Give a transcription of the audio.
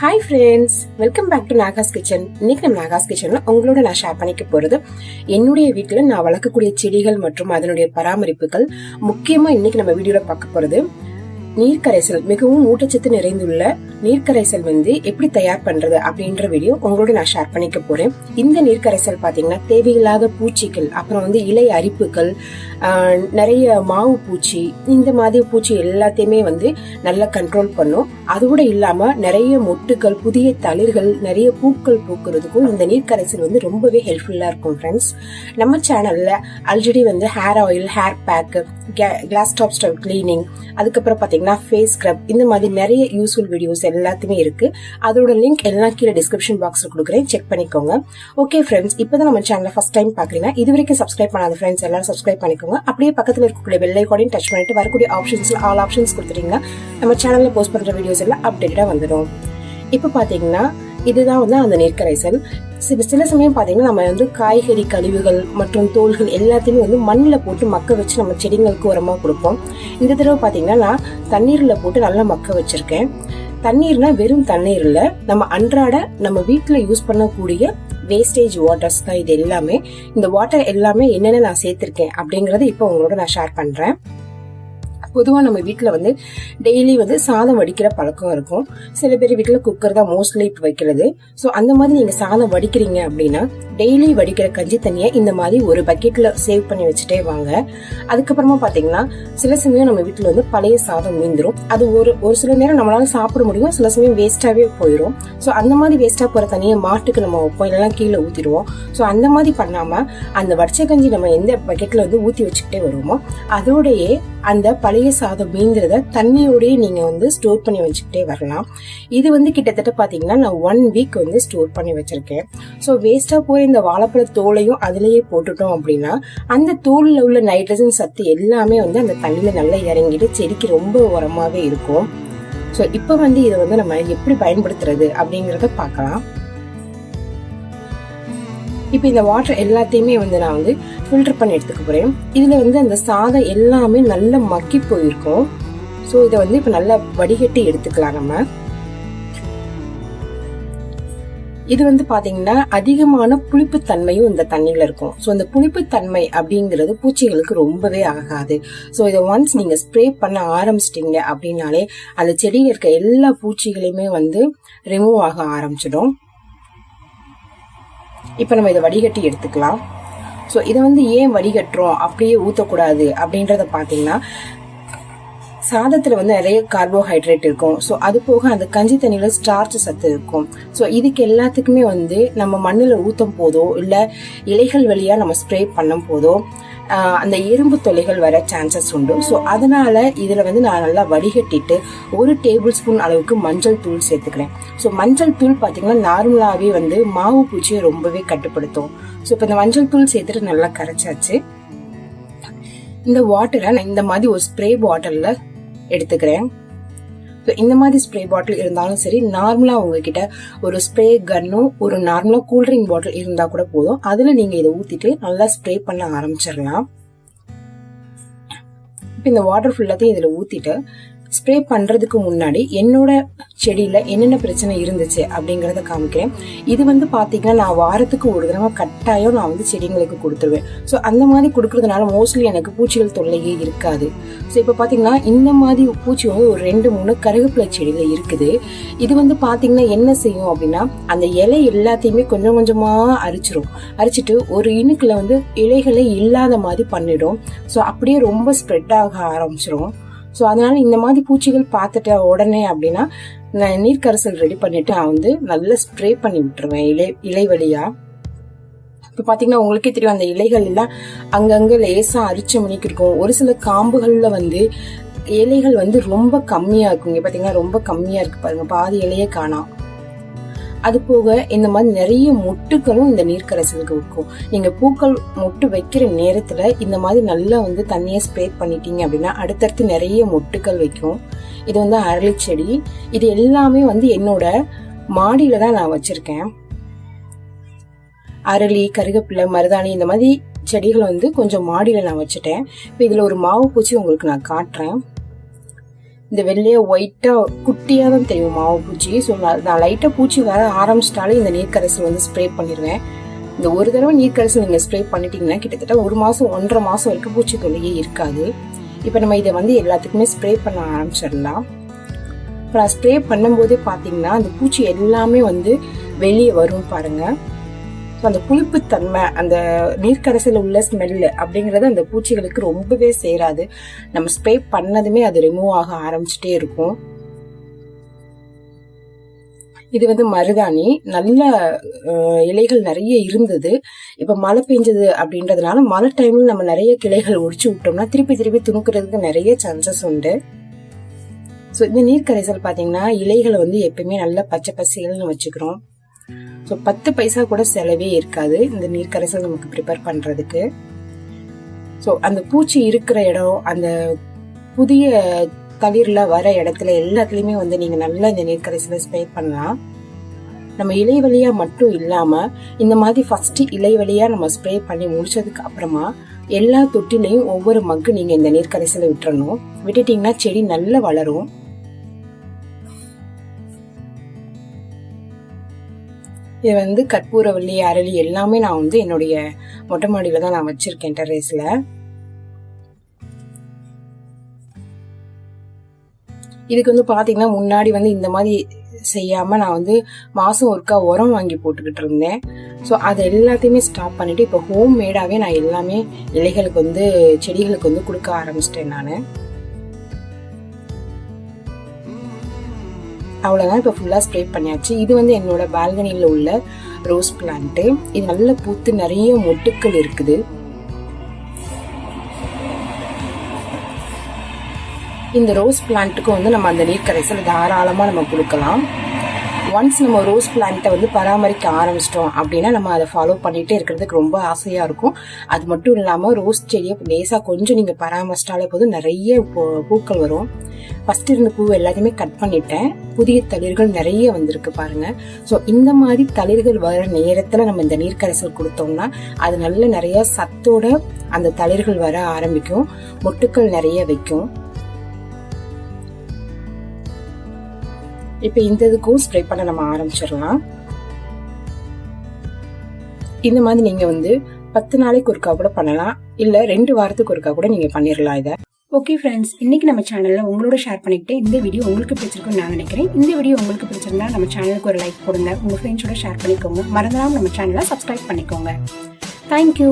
Hi friends, welcome back to Nagas Kitchen. இன்னைக்கு நம்ம Nagas Kitchenல உங்களோட நான் ஷேர் பண்ணிக்க போறது என்னுடைய வீட்ல நான் வளர்க்கக்கூடிய செடிகள் மற்றும் அதனுடைய பராமரிப்புகள். முக்கியமா இன்னைக்கு நம்ம வீடியோல பார்க்க போறது நீர்க்கரைசல், மிகவும் ஊட்டச்சத்து நிறைந்துள்ள நீர்க்கரைசல் எப்படி தயார் பண்றது அப்படின்ற வீடியோ உங்களோட நான் ஷேர் பண்ணிக்க போறேன். இந்த நீர்க்கரைசல் பாத்தீங்கன்னா தேவையில்லாத பூச்சிகள், அப்புறம் இலை அரிப்புகள், நிறைய மாவு பூச்சி, இந்த மாதிரி பூச்சி எல்லாத்தையுமே நல்லா கண்ட்ரோல் பண்ணும். அதோட இல்லாம நிறைய மொட்டுகள், புதிய தளிர்கள், நிறைய பூக்கள் பூக்குறதுக்கும் இந்த நீர்க்கரைசல் ரொம்பவே ஹெல்ப்ஃபுல்லா இருக்கும் ஃப்ரெண்ட்ஸ். நம்ம சேனல்ல already hair oil, hair pack, Glasstop stove cleaning, அதுக்கப்புறம் பாத்தீங்கன்னா facescrub, இந்த மாதிரி நிறைய யூஸ்ஃபுல் வீடியோஸ் எல்லாத்தையுமே இருக்கு. அதோட லிங்க் எல்லாம் கீழே டிஸ்கிரிப்ஷன் பாக்ஸ்ல கொடுக்குறேன், செக் பண்ணிக்கோங்க. ஓகே ஃப்ரெண்ட்ஸ், இப்பதான் நம்ம சேனலை ஃபர்ஸ்ட் டைம் பாக்குறீங்கன்னா இது வரைக்கும் சப்ஸ்கிரைப் பண்ணாத ஃப்ரெண்ட்ஸ் எல்லாரும் சப்ஸ்கிரைப் பண்ணிக்கோங்க. அப்படியே பக்கத்துல இருக்கக்கூடிய பெல் ஐகானையும் டச் பண்ணிட்டு வரக்கூடிய ஆப்ஷன்ஸ்ல ஆல் ஆப்ஷன்ஸ் கொடுத்துட்டீங்கன்னா நம்ம சேனல்ல போஸ்ட் பண்ற வீடியோஸ் எல்லாம் அப்டேட்டடா வந்துடும். இப்ப பாத்தீங்கன்னா இதுதான் அந்த நீர்க்கரைசல். சில சமயம் பாத்தீங்கன்னா நம்ம காய்கறி கழிவுகள் மற்றும் தோல்கள் எல்லாத்தையுமே மண்ணில் போட்டு மக்க வச்சு நம்ம செடிங்களுக்கு உரமா கொடுப்போம். இந்த தடவை பாத்தீங்கன்னா நான் தண்ணீர்ல போட்டு நல்லா மக்க வச்சிருக்கேன். தண்ணீர்னா வெறும் தண்ணீர் இல்ல, நம்ம அன்றாட நம்ம வீட்டுல யூஸ் பண்ணக்கூடிய வேஸ்டேஜ் வாட்டர்ஸ் தான் இது எல்லாமே. இந்த வாட்டர் எல்லாமே என்னென்ன நான் சேர்த்திருக்கேன் அப்படிங்கறத இப்ப உங்களோட நான் ஷேர் பண்றேன். பொதுவா நம்ம வீட்டுல டெய்லி சாதம் வடிக்கிற பழக்கம் இருக்கும். சில பேர் வீட்டுல குக்கர் தான் மோஸ்ட்லி இப்ப வைக்கிறது. சோ அந்த மாதிரி நீங்க சாதம் வடிக்கிறீங்க அப்படின்னா டெய்லி வடிக்கிற கஞ்சி தண்ணியை இந்த மாதிரி ஒரு பக்கெட்ல சேவ் பண்ணி வச்சுட்டே வாங்க. அதுக்கப்புறமா பாத்தீங்கன்னா சில சமயம் நம்ம வீட்டுல பழைய சாதம் மீந்துரும். அது ஒரு சில நேரம் நம்மளால சாப்பிட முடியும், சில சமயம் வேஸ்டாவே போயிடும். சோ அந்த மாதிரி வேஸ்டா போற தண்ணியை மாட்டுக்கு நம்ம வைப்போம், இல்லைன்னா கீழே ஊத்திடுவோம். சோ அந்த மாதிரி பண்ணாம அந்த வடிச்ச கஞ்சி நம்ம எந்த பக்கெட்ல ஊத்தி வச்சுக்கிட்டே வருவோமோ அதோடயே அந்த பழைய சாதம் மீந்துறத தண்ணியோடய நீங்க ஸ்டோர் பண்ணி வச்சுக்கிட்டே வரலாம். இது கிட்டத்தட்ட பாத்தீங்கன்னா நான் 1 வீக் ஸ்டோர் பண்ணி வச்சிருக்கேன். சோ வேஸ்டா போய் இந்த வாழைப்பழ தோலையும் அதுலயே போட்டுட்டோம் அப்படின்னா அந்த தோல்ல உள்ள நைட்ரஜன் சத்து எல்லாமே அந்த தண்ணியில நல்லா இறங்கிட்டு செடிக்கு ரொம்ப உரமாவே இருக்கும். சோ இப்ப இதை நம்ம எப்படி பயன்படுத்துறது அப்படிங்கறத பார்க்கலாம். இப்ப இந்த வாட்டர் எல்லாத்தையுமே நான் ஃபில்டர் பண்ணி எடுத்துக்க போறேன். இதுல அந்த சாதம் எல்லாமே நல்லா மக்கி போயிருக்கும். சோ இதை இப்ப நல்லா வடிகட்டி எடுத்துக்கலாம். நம்ம இது பாத்தீங்கன்னா அதிகமான புளிப்பு தன்மையும் இந்த தண்ணியில இருக்கும். சோ இந்த புளிப்பு தன்மை அப்படிங்கிறது பூச்சிகளுக்கு ரொம்பவே ஆகாது. சோ இதை ஒன்ஸ் நீங்க ஸ்ப்ரே பண்ண ஆரம்பிச்சிட்டீங்க அப்படின்னாலே அந்த செடியில இருக்க எல்லா பூச்சிகளையுமே ரிமூவ் ஆக ஆரம்பிச்சிடும். இப்ப நம்ம இதை வடிகட்டி எடுத்துக்கலாம். சோ இதை ஏன் வடிகட்டுறோம், அப்படியே ஊத்தக்கூடாது அப்படின்றத பாத்தீங்கன்னா சாதத்துல நிறைய கார்போஹைட்ரேட் இருக்கும். சோ அது போக அந்த கஞ்சி தண்ணியில ஸ்டார்ச் சத்து இருக்கும். சோ இதுக்கு எல்லாத்துக்குமே நம்ம மண்ணுல ஊத்தும் போதோ இல்ல இலைகள் வழியா நம்ம ஸ்ப்ரே பண்ணும் போதோ அந்த எறும்பு தொல்லைகள் வர சான்சஸ் உண்டு. சோ அதனால இதுல நான் நல்லா வடிகட்டிட்டு 1 டேபிள் ஸ்பூன் அளவுக்கு மஞ்சள் தூள் சேர்த்துக்கிறேன். சோ மஞ்சள் தூள் பாத்தீங்கன்னா நார்மலாவே மாவு பூச்சியை ரொம்பவே கட்டுப்படுத்தும். சோ இப்ப இந்த மஞ்சள் தூள் சேர்த்துட்டு நல்லா கரைச்சாச்சு. இந்த வாட்டரை நான் இந்த மாதிரி ஒரு ஸ்ப்ரே பாட்டில்ல எடுத்துக்கிறேன். இந்த மாதிரி ஸ்ப்ரே பாட்டில் இருந்தாலும் சரி, நார்மலா உங்ககிட்ட ஒரு ஸ்ப்ரே கன்னும் ஒரு நார்மலா கூல்ட்ரிங்க் பாட்டில் இருந்தா கூட போதும். அதுல நீங்க இதை ஊத்திட்டு நல்லா ஸ்ப்ரே பண்ண ஆரம்பிச்சிடலாம். இப்ப இந்த வாட்டர் ஃபுல்லாத்தையும் இதுல ஊத்திட்டு ஸ்ப்ரே பண்றதுக்கு முன்னாடி என்னோட செடியில என்னென்ன பிரச்சனை இருந்துச்சு அப்படிங்கறத காமிக்கிறேன். இது பாத்தீங்கன்னா நான் வாரத்துக்கு ஒரு தடவை கட்டாயம் நான் செடிங்களுக்கு கொடுத்துருவேன். சோ அந்த மாதிரி கொடுக்கறதுனால மோஸ்ட்லி எனக்கு பூச்சிகள் தொல்லையே இருக்காது. சோ இப்ப பாத்தீங்கன்னா இந்த மாதிரி பூச்சி ஒரு 2-3 கருவேப்பிலை செடியில இருக்குது. இது பாத்தீங்கன்னா என்ன செய்யும் அப்படின்னா அந்த இலை எல்லாத்தையுமே கொஞ்சம் கொஞ்சமா அரிச்சிட்டு ஒரு இனுக்குல இலைகளே இல்லாத மாதிரி பண்ணிடும். சோ அப்படியே ரொம்ப ஸ்ப்ரெட் ஆக ஆரம்பிச்சிடும். சோ அதனால இந்த மாதிரி பூச்சிகள் பார்த்துட்ட உடனே அப்படின்னா நான் நீர்க்கரைசல் ரெடி பண்ணிட்டு நான் நல்லா ஸ்ப்ரே பண்ணி விட்டுருவேன் இலை வழியா. இப்ப பாத்தீங்கன்னா உங்களுக்கே தெரியும், அந்த இலைகள் எல்லாம் அங்கங்க லேசா அரிச்ச மணிக்கு இருக்கும். ஒரு சில காம்புகள்ல இலைகள் ரொம்ப கம்மியா இருக்கும். இங்க பாத்தீங்கன்னா ரொம்ப கம்மியா இருக்கு பாருங்க, பாதி இலையே காணோம். அது போக இந்த மாதிரி நிறைய மொட்டுகளும் இந்த நீர்க்கரைசலுக்கு வைக்கும். நீங்க பூக்கள் மொட்டு வைக்கிற நேரத்துல இந்த மாதிரி நல்லா தண்ணியை ஸ்ப்ரே பண்ணிட்டீங்க அப்படின்னா அடுத்தடுத்து நிறைய மொட்டுகள் வைக்கும். இது அரளி செடி. இது எல்லாமே என்னோட மாடியில தான் நான் வச்சிருக்கேன். அரளி, கருகப்பிள்ளை, மருதாணி இந்த மாதிரி செடிகள் கொஞ்சம் மாடியில நான் வச்சுட்டேன். இப்ப இதுல ஒரு மாவு பூச்சி உங்களுக்கு நான் காட்டுறேன். இந்த வெள்ளையா ஒயிட்டா குட்டியா தான் தெரியும் மாவு பூச்சி. ஸோ நான் லைட்டா பூச்சி வர ஆரம்பிச்சிட்டாலே இந்த நீர் கரைசல் வந்து ஸ்ப்ரே பண்ணிடுவேன். இந்த ஒரு தடவை நீர் கரைசல் நீங்க ஸ்ப்ரே பண்ணிட்டீங்கன்னா கிட்டத்தட்ட 1 மாசம் 1.5 மாசம் வரைக்கும் பூச்சி தொல்லையே இருக்காது. இப்ப நம்ம இதை வந்து எல்லாத்துக்குமே ஸ்ப்ரே பண்ண ஆரம்பிச்சிடலாம். இப்போ ஸ்ப்ரே பண்ணும்போதே பாத்தீங்கன்னா அந்த பூச்சி எல்லாமே வந்து வெளியே வரும் பாருங்க. அந்த புளிப்புத்தன்மை, அந்த நீர்க்கரைசல் உள்ள ஸ்மெல்லு அப்படிங்கறது அந்த பூச்சிகளுக்கு ரொம்பவே சேராது. நம்ம ஸ்ப்ரே பண்ணதுமே அது ரிமூவ் ஆக ஆரம்பிச்சுட்டே இருக்கும். இது வந்து மருதாணி, நல்ல இலைகள் நிறைய இருந்தது. இப்ப மழை பெஞ்சது அப்படின்றதுனால மழை டைம்ல நம்ம நிறைய கிளைகள் ஒடிச்சு விட்டோம்னா திருப்பி துணுக்குறதுக்கு நிறைய சான்சஸ் உண்டு. ஸோ இந்த நீர்க்கரைசல் பாத்தீங்கன்னா இலைகளை வந்து எப்பயுமே நல்லா பச்சை பசைகள்னு வச்சுக்கிறோம். ஸோ 10 பைசா கூட செலவே இருக்காது இந்த நீர்க்கரைசல் நமக்கு ப்ரிப்பேர் பண்றதுக்கு. ஸோ அந்த பூச்சி இருக்கிற இடம், அந்த புதிய தளிர்ல வர இடத்துல எல்லாத்துலயுமே வந்து நீங்க நல்லா இந்த நீர்க்கரைசலை ஸ்ப்ரே பண்ணலாம். நம்ம இலை வழியா மட்டும் இல்லாம இந்த மாதிரி ஃபர்ஸ்ட் இலை வழியா நம்ம ஸ்ப்ரே பண்ணி முடிச்சதுக்கு அப்புறமா எல்லா தொட்டிலையும் ஒவ்வொரு மக்கு நீங்க இந்த நீர்க்கரைசலை விட்டுறணும். விட்டுட்டீங்கன்னா செடி நல்லா வளரும். இது வந்து கற்பூரவள்ளி, அரளி எல்லாமே நான் வந்து என்னுடைய மொட்டை மாடியில தான் நான் வச்சிருக்கேன், டெரேஸ்ல. இதுக்கு வந்து பாத்தீங்கன்னா முன்னாடி வந்து இந்த மாதிரி செய்யாம நான் வந்து மாசம் ஒருக்கா உரம் வாங்கி போட்டுக்கிட்டு இருந்தேன். ஸோ அது எல்லாத்தையுமே ஸ்டாப் பண்ணிட்டு இப்போ ஹோம் மேடாவே நான் எல்லாமே இலைகளுக்கு வந்து செடிகளுக்கு வந்து கொடுக்க ஆரம்பிச்சிட்டேன் நான். அவ்வளவுதான், இப்போ ஃபுல்லா ஸ்ப்ரே பண்ணியாச்சு. இது வந்து என்னோட பால்கனில உள்ள ரோஸ் பிளான்ட். இது நல்ல பூத்து நிறைய மொட்டுக்கள் இருக்குது. இந்த ரோஸ் பிளான்ட்டுக்கு வந்து நம்ம அந்த நீர் கரைசல் தாராளமா நம்ம கொடுக்கலாம். ஒன்ஸ் நம்ம ரோஸ் பிளான்ட்டை வந்து பராமரிக்க ஆரம்பிச்சிட்டோம் அப்படின்னா நம்ம அதை ஃபாலோ பண்ணிட்டே இருக்கிறதுக்கு ரொம்ப ஆசையா இருக்கும். அது மட்டும் இல்லாம ரோஸ் செடியை லேசா கொஞ்சம் நீங்க பராமரிச்சிட்டாலே போதும் நிறைய பூக்கள் வரும். ஃபர்ஸ்ட் இருந்த பூ எல்லாத்தையுமே கட் பண்ணிட்டேன். புதிய தளிர்கள் நிறைய வந்திருக்கு பாருங்க. ஸோ இந்த மாதிரி தளிர்கள் வர நேரத்துல நம்ம இந்த நீர்க்கரைசல் கொடுத்தோம்னா அது நல்ல நிறைய சத்தோட அந்த தளிர்கள் வர ஆரம்பிக்கும், மொட்டுக்கள் நிறைய வைக்கும். இப்ப இந்த இதுக்கும் ஸ்ப்ரே பண்ண நம்ம ஆரம்பிச்சிடலாம். இந்த மாதிரி நீங்க வந்து 10 நாளைக்கு ஒருக்கா கூட பண்ணலாம், இல்ல 2 வாரத்துக்கு ஒருக்கா கூட நீங்க பண்ணிடலாம் இதை. ஓகே ஃப்ரெண்ட்ஸ், இன்னைக்கு நம்ம சேனல்ல உங்களோட ஷேர் பண்ணிக்கிட்டு இந்த வீடியோ உங்களுக்கு பிடிச்சிருக்குன்னு நான் நினைக்கிறேன். இந்த வீடியோ உங்களுக்கு பிடிச்சிருந்தா நம்ம சேனலுக்கு ஒரு லைக் போடுங்க, உங்க ஃப்ரெண்ட்ஸோட ஷேர் பண்ணிக்கோங்க. மறந்துடாம நம்ம சேனலை சப்ஸ்கிரைப் பண்ணிக்கோங்க. தேங்க்யூ.